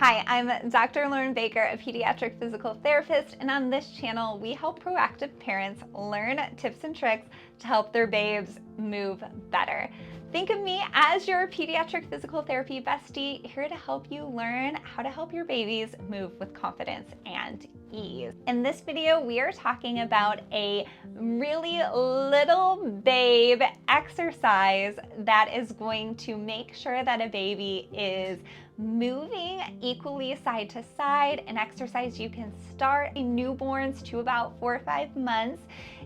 Hi, I'm Dr. Lauren Baker, a pediatric physical therapist, and on this channel, we help proactive parents learn tips and tricks to help their babes move better. Think of me as your pediatric physical therapy bestie, here to help you learn how to help your babies move with confidence and ease. In this video, we are talking about a really little babe exercise that is going to make sure that a baby is moving equally side to side, an exercise you can start in newborns to about 4 or 5 months.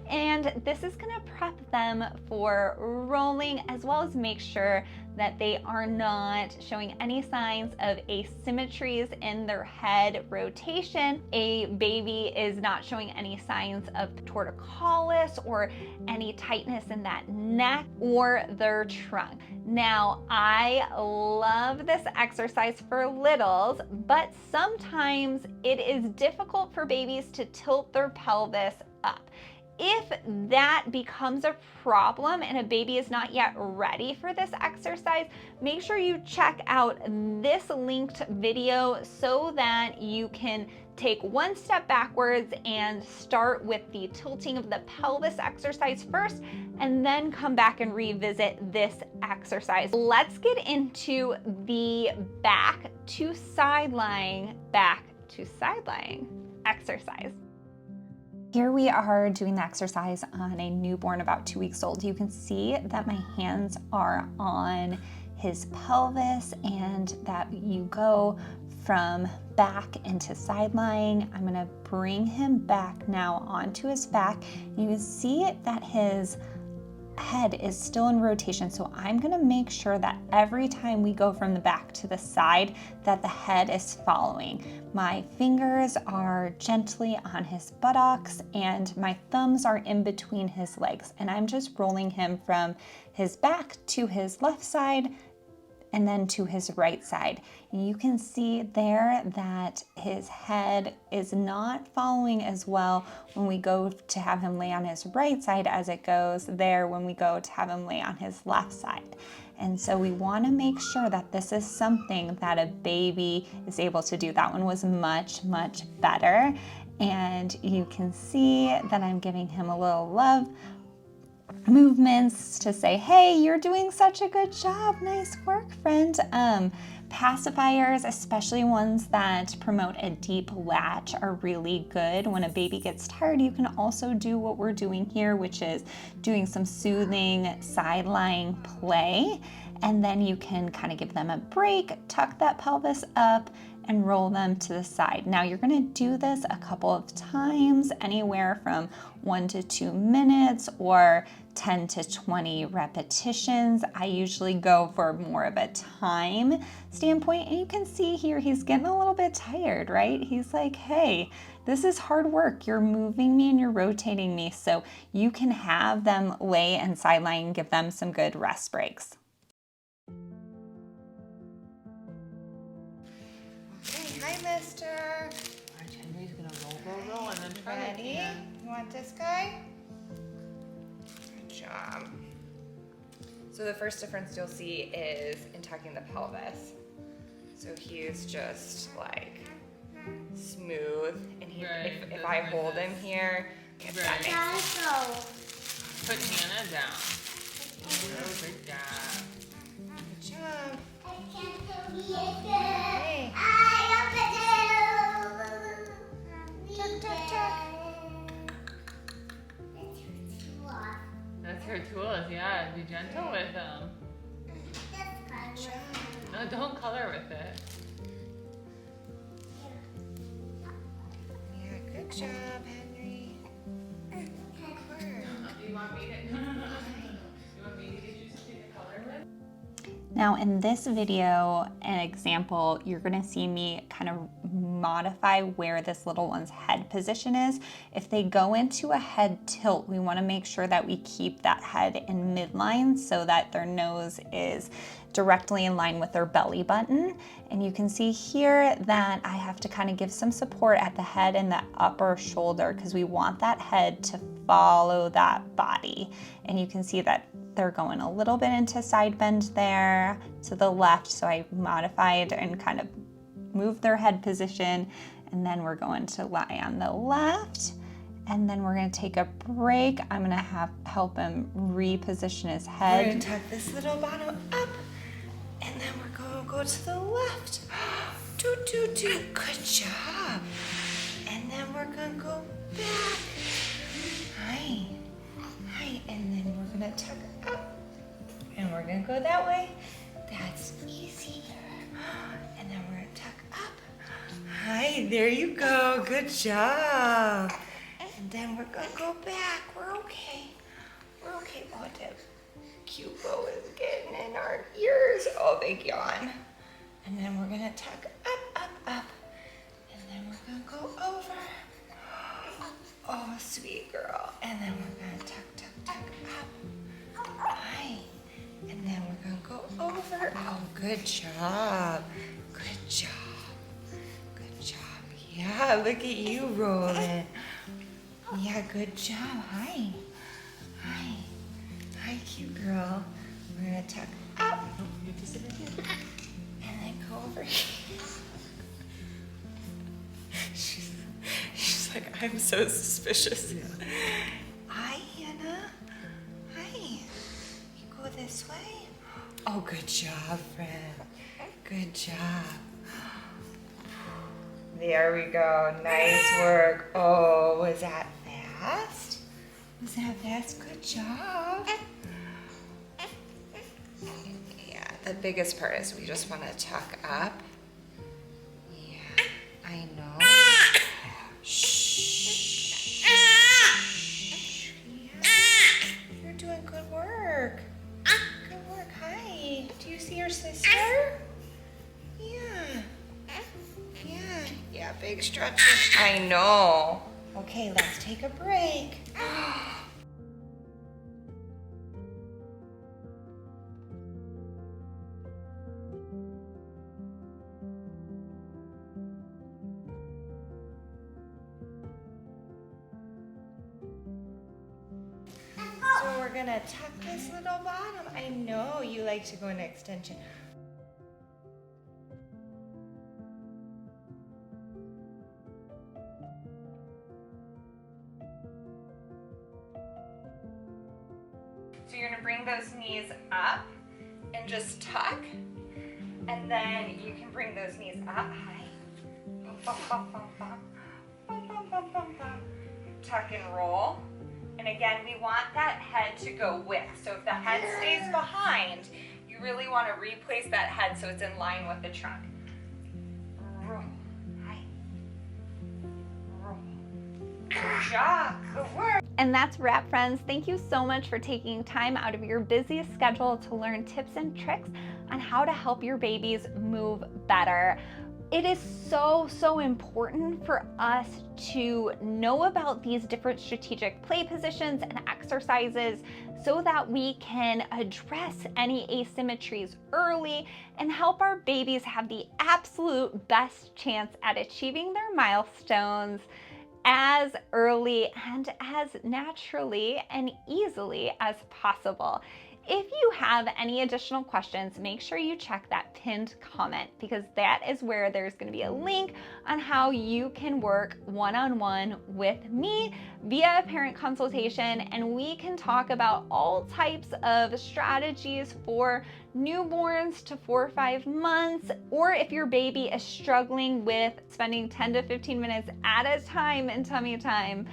And this is going to prep them for rolling, as well as make sure that they are not showing any signs of asymmetries in their head rotation. A baby is not showing any signs of torticollis or any tightness in that neck or their trunk. Now, I love this exercise for littles, but sometimes it is difficult for babies to tilt their pelvis up. If that becomes a problem and a baby is not yet ready for this exercise, make sure you check out this linked video so that you can take one step backwards and start with the tilting of the pelvis exercise first, and then come back and revisit this exercise. Let's get into the back to side lying exercise. Here we are doing the exercise on a newborn about 2 weeks old. You can see that my hands are on his pelvis and that you go from back into side lying. I'm gonna bring him back now onto his back. You can see that his head is still in rotation, so I'm going to make sure that every time we go from the back to the side that the head is following. My fingers are gently on his buttocks and my thumbs are in between his legs, and I'm just rolling him from his back to his left side and then to his right side. You can see there that his head is not following as well when we go to have him lay on his right side as it goes there when we go to have him lay on his left side. And so we want to make sure that this is something that a baby is able to do. That one was much, much better. And you can see that I'm giving him a little love movements to say, hey, you're doing such a good job. Nice work, friend. Pacifiers, especially ones that promote a deep latch, are really good. When a baby gets tired, you can also do what we're doing here, which is doing some soothing side lying play. And then you can kind of give them a break, tuck that pelvis up, and roll them to the side. Now you're going to do this a couple of times, anywhere from 1 to 2 minutes or 10 to 20 repetitions. I usually go for more of a time standpoint, and you can see here he's getting a little bit tired, right? He's like, hey, this is hard work. You're moving me and you're rotating me. So you can have them lay and side lying and give them some good rest breaks. Hi, mister. Our Henry's gonna roll, and then try it Ready? again. You want this guy? Good job. So the first difference you'll see is in tucking the pelvis. So he is just like smooth, and he, Right, if I hold him here, if that Right. makes sense. Put Hannah down. Good job. Good job. Hey. Tuck, tuck, tuck. That's her tools, yeah. Be gentle with them. No, don't color with it. Yeah, good job, Henry. Do you want me to? No. You want me to get you something to color with? Now in this video, an example, you're gonna see me kind of modify where this little one's head position is. If they go into a head tilt, we wanna make sure that we keep that head in midline so that their nose is directly in line with their belly button. And you can see here that I have to kind of give some support at the head and the upper shoulder because we want that head to follow that body. And you can see that they're going a little bit into side bend there to the left. So I modified and kind of move their head position, and then we're going to lie on the left, and then we're gonna take a break. I'm gonna help him reposition his head. We're gonna tuck this little bottom up, and then we're gonna go to the left. Good job. And then we're gonna go back. Hi, and then we're gonna tuck up, and we're gonna go that way. That's easy. And then we're gonna tuck up. Hi, there you go, good job. And then we're gonna go back. We're okay. Oh, that cute bow is getting in our ears. Oh, they yawn. And then we're gonna tuck up. And then we're gonna go over. Oh, sweet girl. And then we're gonna tuck up. Hi. And then we're gonna go over. Oh, good job. Yeah, look at you rolling. Yeah, good job. Hi, cute girl. We're gonna tuck up. You have to sit again. And then go over here. She's like, I'm so suspicious. Yeah. Hi, Hannah. Hi. You go this way. Oh, good job, friend. Good job. There we go. Nice work. Oh, was that fast? Good job. Yeah, the biggest part is we just want to tuck up. Yeah, I know. Shh. Yeah. You're doing good work. Hi. Do you see your sister? Yeah, big stretches. I know. Okay, let's take a break. So we're gonna tuck this little bottom. I know you like to go in extension. So you're gonna bring those knees up and just tuck. And then you can bring those knees up high. Tuck and roll. And again, we want that head to go with. So if the head stays behind, you really want to replace that head so it's in line with the trunk. Roll. High. Roll. Good job. Good work. And that's a wrap, friends. Thank you so much for taking time out of your busiest schedule to learn tips and tricks on how to help your babies move better. It is so important for us to know about these different strategic play positions and exercises so that we can address any asymmetries early and help our babies have the absolute best chance at achieving their milestones as early and as naturally and easily as possible. If you have any additional questions, make sure you check that pinned comment, because that is where there's going to be a link on how you can work one-on-one with me via a parent consultation, and we can talk about all types of strategies for newborns to 4 or 5 months, or if your baby is struggling with spending 10 to 15 minutes at a time in tummy time,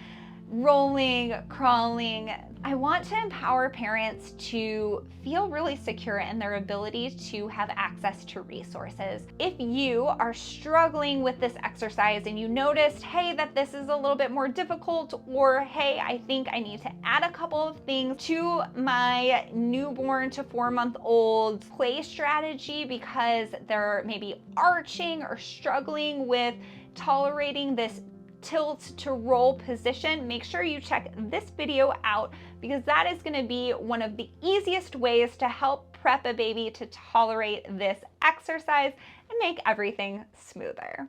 rolling, crawling. I want to empower parents to feel really secure in their ability to have access to resources. If you are struggling with this exercise and you noticed, hey, that this is a little bit more difficult, or hey, I think I need to add a couple of things to my newborn to 4-month-old play strategy because they're maybe arching or struggling with tolerating this tilt to roll position, make sure you check this video out, because that is going to be one of the easiest ways to help prep a baby to tolerate this exercise and make everything smoother.